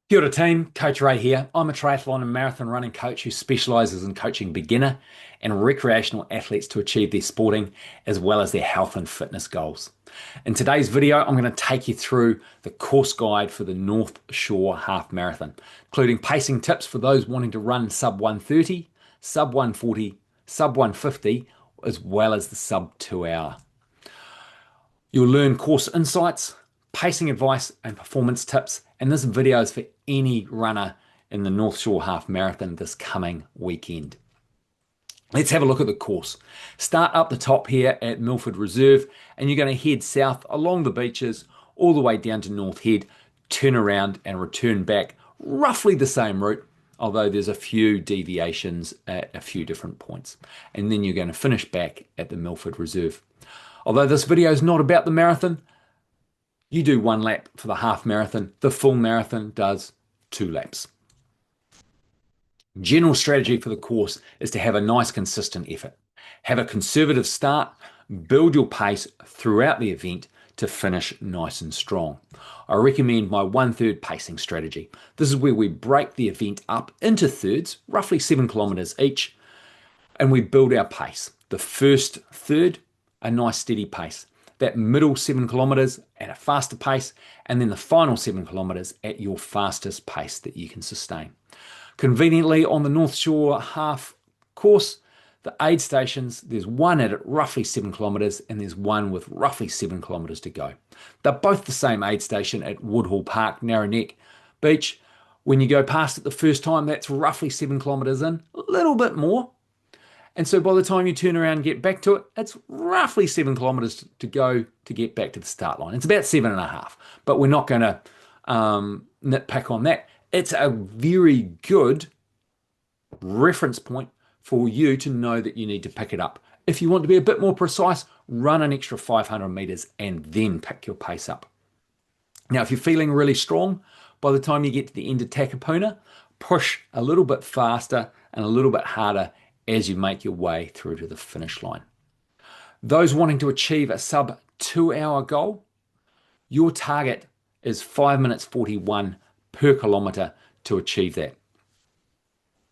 Kia ora team, Coach Ray here. I'm a triathlon and marathon running coach who specialises in coaching beginner and recreational athletes to achieve their sporting as well as their health and fitness goals. In today's video, I'm going to take you through the course guide for the North Shore Half Marathon, including pacing tips for those wanting to run sub 130, sub 140, sub 150, as well as the sub 2 hour. You'll learn course insights, pacing advice and performance tips, and this video is for any runner in the North Shore Half Marathon this coming weekend. Let's have a look at the course. Start up the top here at Milford Reserve, and you're going to head south along the beaches all the way down to North Head, turn around and return back roughly the same route, although there's a few deviations at a few different points. And then you're going to finish back at the Milford Reserve. Although this video is not about the marathon, you do one lap for the half marathon. The full marathon does 2 laps. General strategy for the course is to have a nice consistent effort. Have a conservative start, build your pace throughout the event to finish nice and strong. I recommend my 1/3 pacing strategy. This is where we break the event up into thirds, roughly 7 kilometers each, and we build our pace. The first third, a nice steady pace. That middle 7 kilometers at a faster pace, and then the final 7 kilometers at your fastest pace that you can sustain. Conveniently, on the North Shore half course, the aid stations, there's one at roughly 7 kilometers and there's one with roughly 7 kilometers to go. They're both the same aid station at Woodhall Park, Narrow Neck Beach. When you go past it the first time, that's roughly 7 kilometers in, a little bit more. And so by the time you turn around and get back to it, it's roughly 7 kilometers to go to get back to the start line. It's about 7.5, but we're not going to nitpick on that. It's a very good reference point for you to know that you need to pick it up. If you want to be a bit more precise, run an extra 500 meters and then pick your pace up. Now, if you're feeling really strong, by the time you get to the end of Takapuna, push a little bit faster and a little bit harder as you make your way through to the finish line. Those wanting to achieve a sub 2 hour goal, your target is 5 minutes 41 per kilometer to achieve that.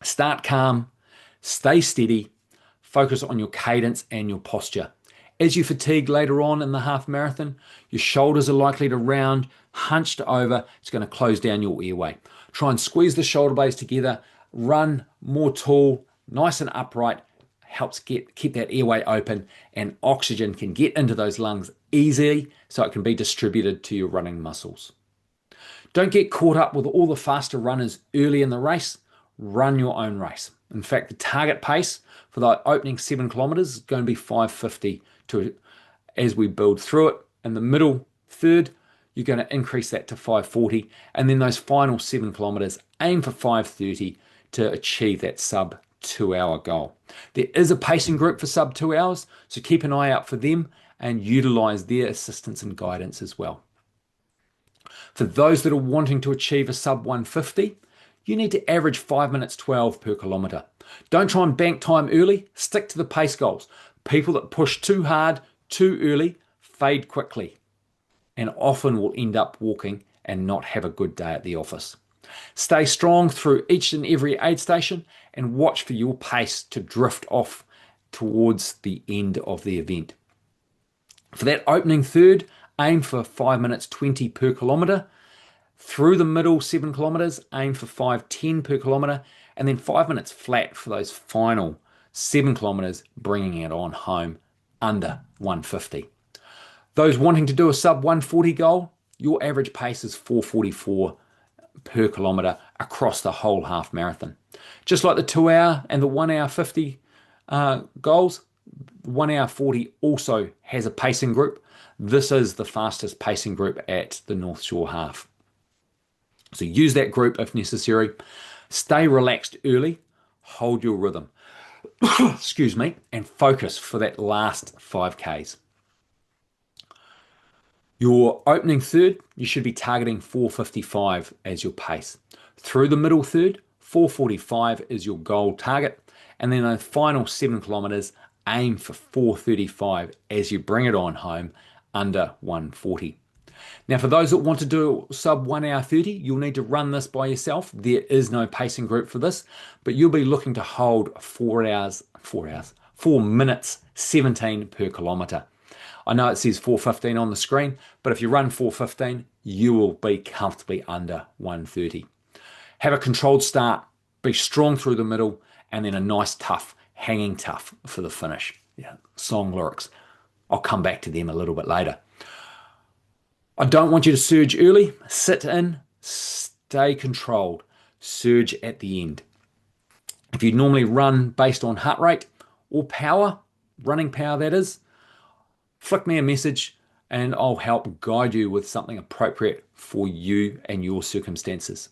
Start calm, stay steady, focus on your cadence and your posture. As you fatigue later on in the half marathon, your shoulders are likely to round, hunched over. It's going to close down your airway. Try and squeeze the shoulder blades together, run more tall, nice and upright, helps keep that airway open, and oxygen can get into those lungs easily so it can be distributed to your running muscles. Don't get caught up with all the faster runners early in the race. Run your own race. In fact, the target pace for the opening 7 kilometers is going to be 5:50 as we build through it. In the middle third, you're going to increase that to 5:40, and then those final 7 kilometers, aim for 5:30 to achieve that sub 2 hour goal. There is a pacing group for sub 2 hours, so keep an eye out for them and utilize their assistance and guidance as well. For those that are wanting to achieve a sub 150, you need to average 5 minutes 12 per kilometer. Don't try and bank time early, stick to the pace goals. People that push too hard, too early, fade quickly and often will end up walking and not have a good day at the office. Stay strong through each and every aid station and watch for your pace to drift off towards the end of the event. For that opening third, aim for 5 minutes 20 per kilometre. Through the middle 7 kilometres, aim for 5:10 per kilometre, and then 5 minutes flat for those final 7 kilometres, bringing it on home under 150. Those wanting to do a sub 140 goal, your average pace is 4:44 per kilometre across the whole half marathon. Just like the 2 hour and the 1 hour 50 goals, 1 hour 40 also has a pacing group. This is the fastest pacing group at the North Shore half. So use that group if necessary. Stay relaxed early, hold your rhythm, excuse me, and focus for that last 5Ks. Your opening third, you should be targeting 4:55 as your pace. Through the middle third, 4:45 is your goal target. And then the final 7 kilometers, aim for 4:35 as you bring it on home under 140. Now, for those that want to do sub 1 hour 30, you'll need to run this by yourself. There is no pacing group for this, but you'll be looking to hold 4 minutes 17 per kilometre. I know it says 4:15 on the screen, but if you run 4:15, you will be comfortably under 1:30. Have a controlled start, be strong through the middle, and then a nice tough, hanging tough for the finish. Yeah, song lyrics. I'll come back to them a little bit later. I don't want you to surge early. Sit in, stay controlled, surge at the end. If you normally run based on heart rate or power, running power that is, flick me a message and I'll help guide you with something appropriate for you and your circumstances.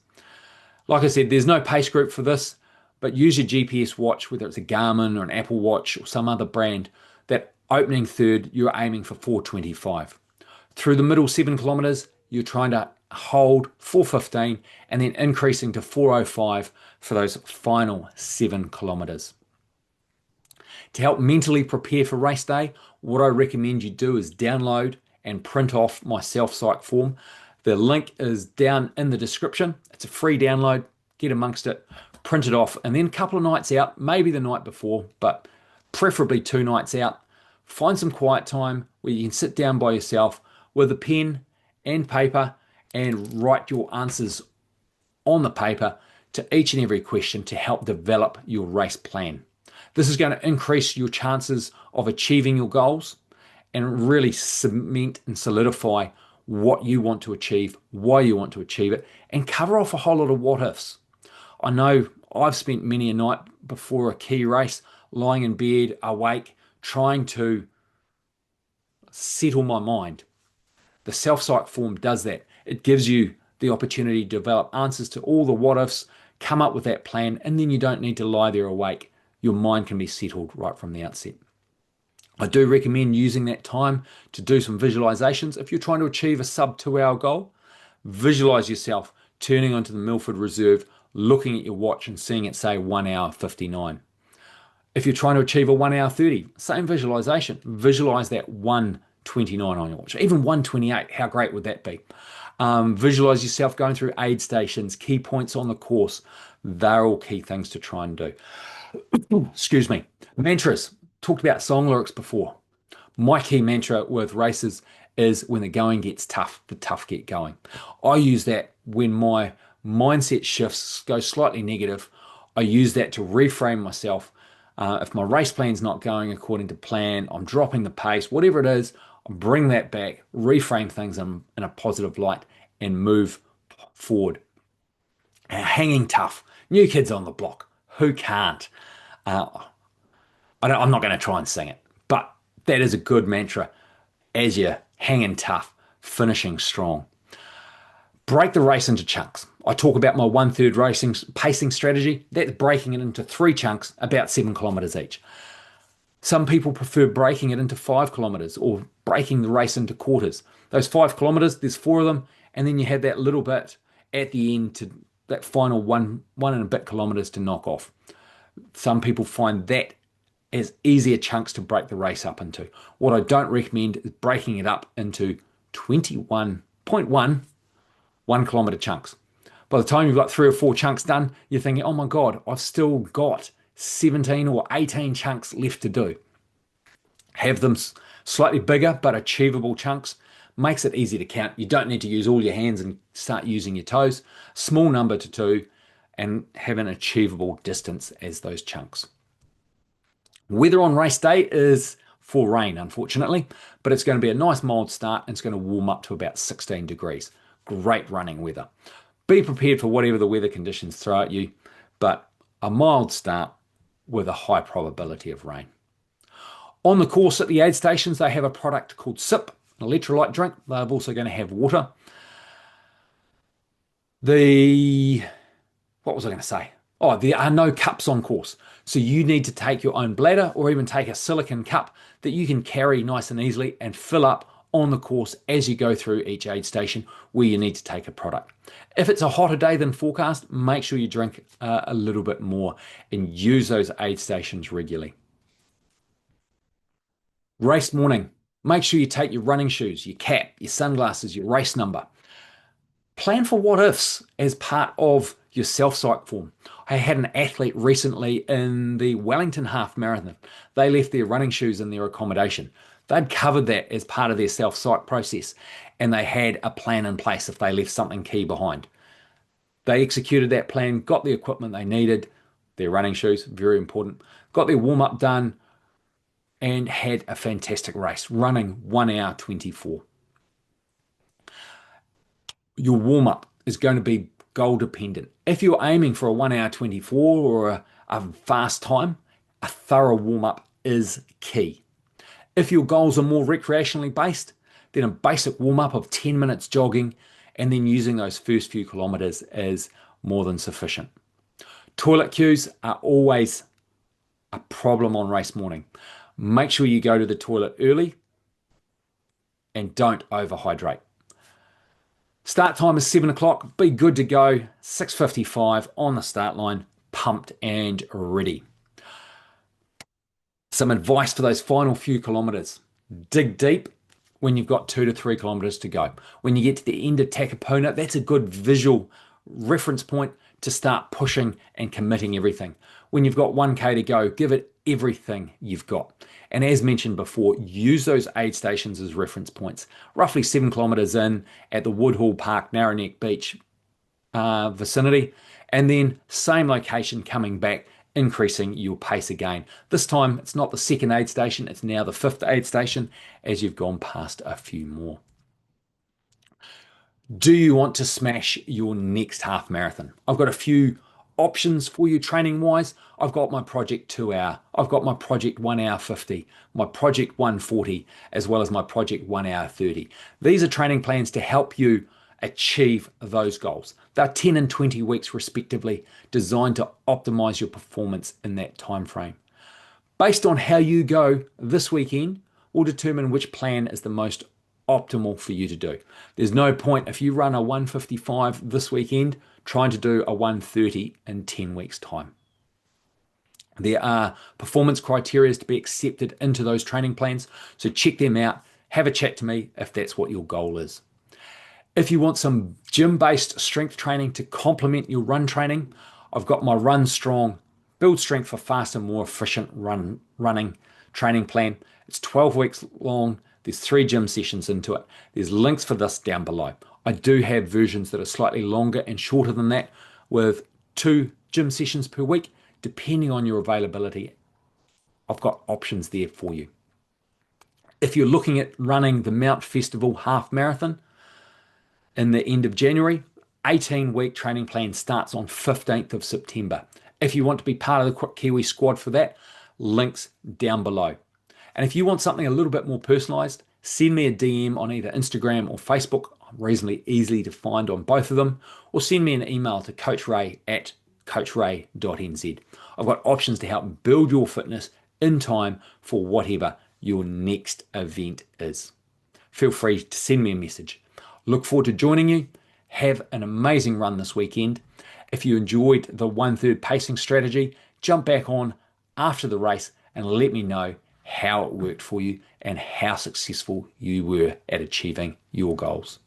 Like I said, there's no pace group for this, but use your GPS watch, whether it's a Garmin or an Apple Watch or some other brand. That opening third, you're aiming for 4:25. Through the middle 7 kilometers, you're trying to hold 4:15 and then increasing to 4:05 for those final 7 kilometers. To help mentally prepare for race day, what I recommend you do is download and print off my self-psych form. The link is down in the description. It's a free download. Get amongst it, print it off, and then a couple of nights out, maybe the night before, but preferably 2 nights out. Find some quiet time where you can sit down by yourself with a pen and paper and write your answers on the paper to each and every question to help develop your race plan. This is going to increase your chances of achieving your goals and really cement and solidify what you want to achieve, why you want to achieve it, and cover off a whole lot of what ifs. I know I've spent many a night before a key race lying in bed, awake, trying to settle my mind. The self-psych form does that. It gives you the opportunity to develop answers to all the what ifs, come up with that plan, and then you don't need to lie there awake. Your mind can be settled right from the outset. I do recommend using that time to do some visualizations. If you're trying to achieve a sub 2 hour goal, visualize yourself turning onto the Milford Reserve, looking at your watch and seeing it say 1 hour 59. If you're trying to achieve a 1 hour 30, same visualization. Visualize that 1:29 on your watch, even 1:28. How great would that be? Visualize yourself going through aid stations, key points on the course. They're all key things to try and do. Excuse me. Mantras. Talked about song lyrics before. My key mantra with races is when the going gets tough, the tough get going. I use that when my mindset shifts, go slightly negative. I use that to reframe myself. If my race plan's not going according to plan, I'm dropping the pace, whatever it is, I bring that back, reframe things in a positive light and move forward. Hanging tough. New kids on the block. Who can't? I'm not going to try and sing it, but that is a good mantra as you're hanging tough, finishing strong. Break the race into chunks. I talk about my 1/3 racing pacing strategy. That's breaking it into 3 chunks, about 7 kilometers each. Some people prefer breaking it into 5 kilometers or breaking the race into quarters. Those 5 kilometers, there's 4 of them, and then you have that little bit at the end to that final one and a bit kilometers to knock off. Some people find that as easier chunks to break the race up into. What I don't recommend is breaking it up into 21.1 1 kilometer chunks. By the time you've got 3 or 4 chunks done, you're thinking, oh my God, I've still got 17 or 18 chunks left to do. Have them slightly bigger but achievable chunks. Makes it easy to count. You don't need to use all your hands and start using your toes. Small number to 2 and have an achievable distance as those chunks. Weather on race day is for rain, unfortunately, but it's going to be a nice mild start and it's going to warm up to about 16 degrees. Great running weather. Be prepared for whatever the weather conditions throw at you, but a mild start with a high probability of rain. On the course at the aid stations, they have a product called SIP, an electrolyte drink. They're also going to have water. What was I going to say? Oh, there are no cups on course. So you need to take your own bladder or even take a silicone cup that you can carry nice and easily and fill up on the course as you go through each aid station where you need to take a product. If it's a hotter day than forecast, make sure you drink a little bit more and use those aid stations regularly. Race morning. Make sure you take your running shoes, your cap, your sunglasses, your race number. Plan for what ifs as part of your self-psych form. I had an athlete recently in the Wellington Half Marathon. They left their running shoes in their accommodation. They'd covered that as part of their self-psych process, and they had a plan in place if they left something key behind. They executed that plan, got the equipment they needed, their running shoes, very important, got their warm-up done, and had a fantastic race, running 1 hour 24. Your warm up is going to be goal dependent. If you're aiming for a 1 hour 24 or a fast time, a thorough warm up is key. If your goals are more recreationally based, then a basic warm up of 10 minutes jogging and then using those first few kilometers is more than sufficient. Toilet queues are always a problem on race morning. Make sure you go to the toilet early and don't overhydrate. Start time is 7 o'clock. Be good to go. 6:55 on the start line, pumped and ready. Some advice for those final few kilometers. Dig deep when you've got 2 to 3 kilometers to go. When you get to the end of Takapuna, that's a good visual reference point to start pushing and committing everything. When you've got 1K to go, give it everything you've got. And as mentioned before, use those aid stations as reference points. Roughly 7 kilometers in at the Woodhall Park, Narrowneck Beach vicinity, and then same location coming back, increasing your pace again. This time, it's not the second aid station, it's now the 5th aid station as you've gone past a few more. Do you want to smash your next half marathon? I've got a few options for you training wise. I've got my Project 2 hour, I've got my Project 1 hour 50, my Project 140, as well as my Project 1 hour 30. These are training plans to help you achieve those goals. They're 10 and 20 weeks respectively, designed to optimize your performance in that time frame. Based on how you go this weekend, will determine which plan is the most optimal for you to do. There's no point if you run a 155 this weekend trying to do a 130 in 10 weeks time. There are performance criteria to be accepted into those training plans, so check them out. Have a chat to me if that's what your goal is. If you want some gym-based strength training to complement your run training, I've got my Run Strong, Build Strength for Fast and More Efficient Running training plan. It's 12 weeks long. There's 3 gym sessions into it. There's links for this down below. I do have versions that are slightly longer and shorter than that with 2 gym sessions per week, depending on your availability. I've got options there for you. If you're looking at running the Mount Festival Half Marathon in the end of January, 18-week training plan starts on 15th of September. If you want to be part of the Qwik Kiwi squad for that, links down below. And if you want something a little bit more personalized, send me a DM on either Instagram or Facebook. I'm reasonably easily to find on both of them, or send me an email to coachray@coachray.nz. I've got options to help build your fitness in time for whatever your next event is. Feel free to send me a message. Look forward to joining you. Have an amazing run this weekend. If you enjoyed the 1/3 pacing strategy, jump back on after the race and let me know how it worked for you and how successful you were at achieving your goals.